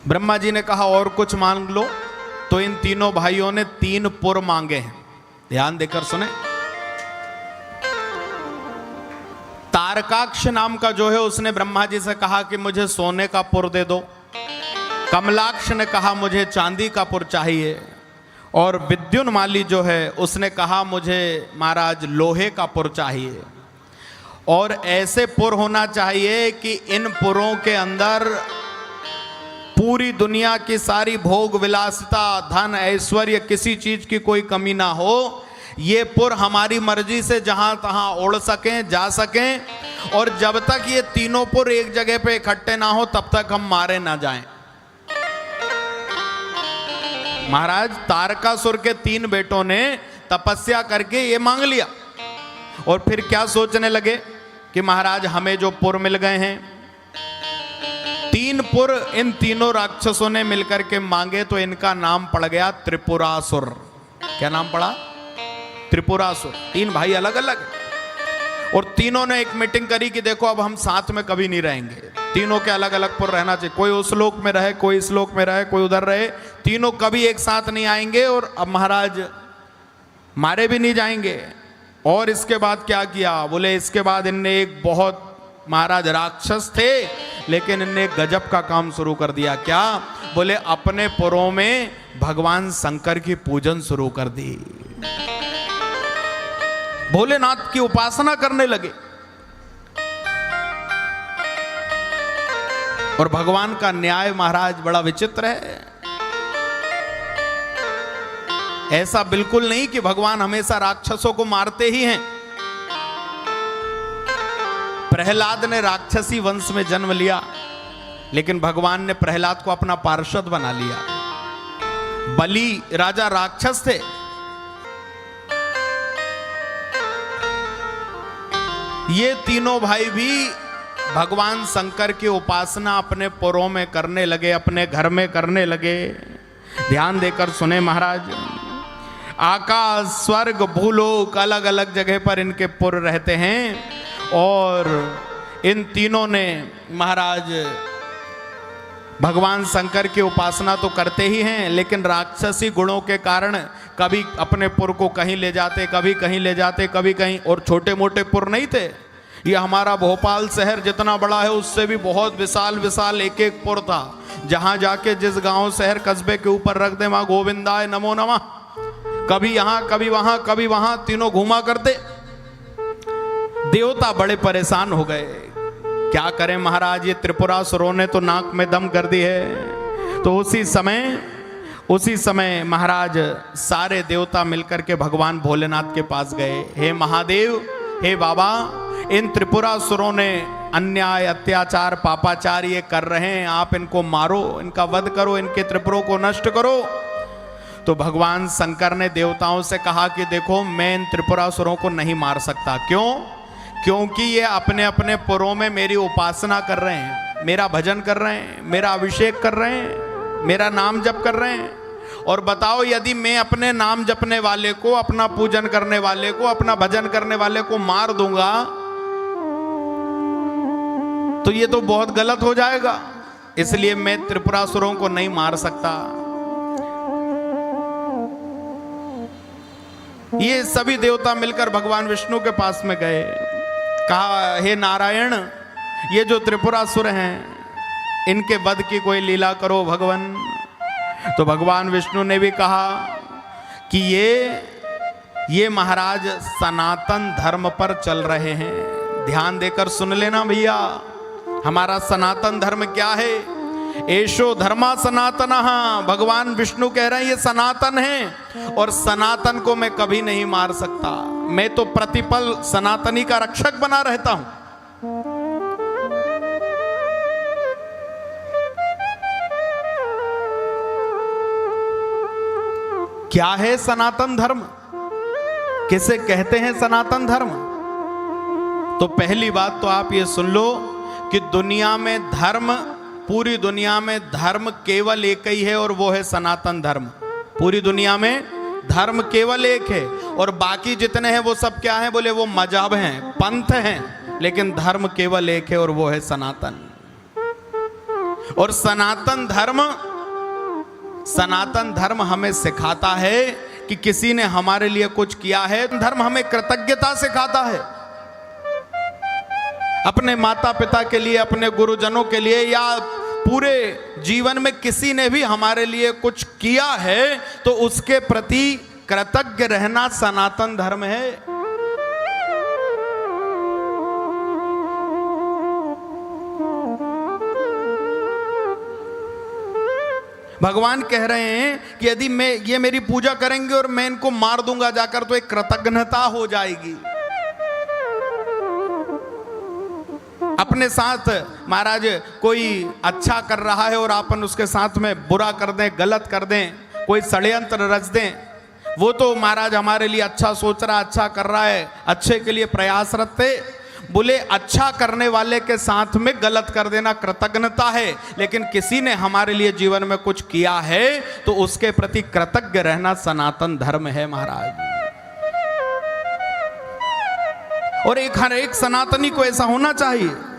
ब्रह्मा जी ने कहा और कुछ मांग लो, तो इन तीनों भाइयों ने 3 पुर मांगे हैं। ध्यान देकर सुने। तारकाक्ष नाम का जो है उसने ब्रह्मा जी से कहा कि मुझे सोने का पुर दे दो। कमलाक्ष ने कहा मुझे चांदी का पुर चाहिए। और विद्युन्माली जो है उसने कहा मुझे महाराज लोहे का पुर चाहिए। और ऐसे पुर होना चाहिए कि इन पुरों के अंदर पूरी दुनिया की सारी भोग विलासिता, धन ऐश्वर्य, किसी चीज की कोई कमी ना हो। ये पुर हमारी मर्जी से जहां तहां उड़ सकें, जा सकें, और जब तक ये तीनों पुर एक जगह पे इकट्ठे ना हो तब तक हम मारे ना जाएं। महाराज तारकासुर के 3 बेटों ने तपस्या करके ये मांग लिया और फिर क्या सोचने लगे कि महाराज हमें जो पुर मिल गए हैं, 3 पुर इन तीनों राक्षसों ने मिलकर के मांगे, तो इनका नाम पड़ गया त्रिपुरासुर। क्या नाम पड़ा? त्रिपुरासुर। 3 भाई अलग अलग, और तीनों ने एक मीटिंग करी कि देखो अब हम साथ में कभी नहीं रहेंगे, तीनों के अलग अलग पुर रहना चाहिए। कोई उस लोक में रहे, कोई इस लोक में रहे, कोई उधर रहे, तीनों कभी एक साथ नहीं आएंगे और अब महाराज मारे भी नहीं जाएंगे। और इसके बाद क्या किया? बोले इसके बाद इनने एक बहुत, महाराज राक्षस थे लेकिन इनने गजब का काम शुरू कर दिया। क्या? बोले अपने पुरों में भगवान शंकर की पूजन शुरू कर दी, भोलेनाथ की उपासना करने लगे। और भगवान का न्याय महाराज बड़ा विचित्र है। ऐसा बिल्कुल नहीं कि भगवान हमेशा राक्षसों को मारते ही हैं। प्रहलाद ने राक्षसी वंश में जन्म लिया, लेकिन भगवान ने प्रहलाद को अपना पार्षद बना लिया। बलि राजा राक्षस थे, ये तीनों भाई भी भगवान शंकर की उपासना अपने पुरों में करने लगे, अपने घर में करने लगे। ध्यान देकर सुने महाराज। आकाश, स्वर्ग, भूलोक, अलग अलग जगह पर इनके पुर रहते हैं। और इन तीनों ने महाराज भगवान शंकर की उपासना तो करते ही हैं, लेकिन राक्षसी गुणों के कारण कभी अपने पुर को कहीं ले जाते, कभी कहीं ले जाते, कभी कहीं। और छोटे मोटे पुर नहीं थे। ये हमारा भोपाल शहर जितना बड़ा है उससे भी बहुत विशाल विशाल एक एक पुर था, जहां जाके जिस गांव शहर कस्बे के ऊपर रख दे मां गोविंदाय नमो नमः, कभी यहां कभी वहां कभी वहां, तीनों घूमा करते। देवता बड़े परेशान हो गए, क्या करें महाराज, ये त्रिपुरासुरों ने तो नाक में दम कर दी है। तो उसी समय महाराज सारे देवता मिलकर के भगवान भोलेनाथ के पास गए। हे महादेव, हे बाबा, इन त्रिपुरासुरों ने अन्याय, अत्याचार, पापाचार ये कर रहे हैं, आप इनको मारो, इनका वध करो, इनके त्रिपुरों को नष्ट करो। तो भगवान शंकर ने देवताओं से कहा कि देखो मैं इन त्रिपुरासुरों को नहीं मार सकता। क्यों? क्योंकि ये अपने अपने पुरों में मेरी उपासना कर रहे हैं, मेरा भजन कर रहे हैं, मेरा अभिषेक कर रहे हैं, मेरा नाम जप कर रहे हैं। और बताओ यदि मैं अपने नाम जपने वाले को, अपना पूजन करने वाले को, अपना भजन करने वाले को मार दूंगा तो ये तो बहुत गलत हो जाएगा। इसलिए मैं त्रिपुरासुरों को नहीं मार सकता। ये सभी देवता मिलकर भगवान विष्णु के पास में गए, कहा हे नारायण, ये जो त्रिपुरासुर हैं इनके वध की कोई लीला करो भगवान। तो भगवान विष्णु ने भी कहा कि ये महाराज सनातन धर्म पर चल रहे हैं। ध्यान देकर सुन लेना भैया, हमारा सनातन धर्म क्या है? एशो धर्मा सनातनः। भगवान विष्णु कह रहे हैं ये सनातन है, और सनातन को मैं कभी नहीं मार सकता। मैं तो प्रतिपल सनातनी का रक्षक बना रहता हूं। क्या है सनातन धर्म? किसे कहते हैं सनातन धर्म? तो पहली बात तो आप ये सुन लो कि दुनिया में धर्म, पूरी दुनिया में धर्म केवल एक ही है, और वो है सनातन धर्म। पूरी दुनिया में धर्म केवल एक है, और बाकी जितने हैं वो सब क्या हैं? बोले वो मजहब हैं, पंथ हैं, लेकिन धर्म केवल एक है और वो है सनातन। और सनातन धर्म हमें सिखाता है कि किसी ने हमारे लिए कुछ किया है। धर्म हमें कृतज्ञता सिखाता है। अपने माता पिता के लिए, अपने गुरुजनों के लिए, या पूरे जीवन में किसी ने भी हमारे लिए कुछ किया है तो उसके प्रति कृतज्ञ रहना सनातन धर्म है। भगवान कह रहे हैं कि यदि ये मेरी पूजा करेंगे और मैं इनको मार दूंगा जाकर तो एक कृतज्ञता हो जाएगी। अपने साथ महाराज कोई अच्छा कर रहा है और अपन उसके साथ में बुरा कर दें, गलत कर दें, कोई षड्यंत्र रच दें, वो तो महाराज हमारे लिए अच्छा सोच रहा, अच्छा कर रहा है, अच्छे के लिए प्रयासरत थे। बोले अच्छा करने वाले के साथ में गलत कर देना कृतज्ञता है, लेकिन किसी ने हमारे लिए जीवन में कुछ किया है तो उसके प्रति कृतज्ञ रहना सनातन धर्म है महाराज। और हर एक सनातनी को ऐसा होना चाहिए।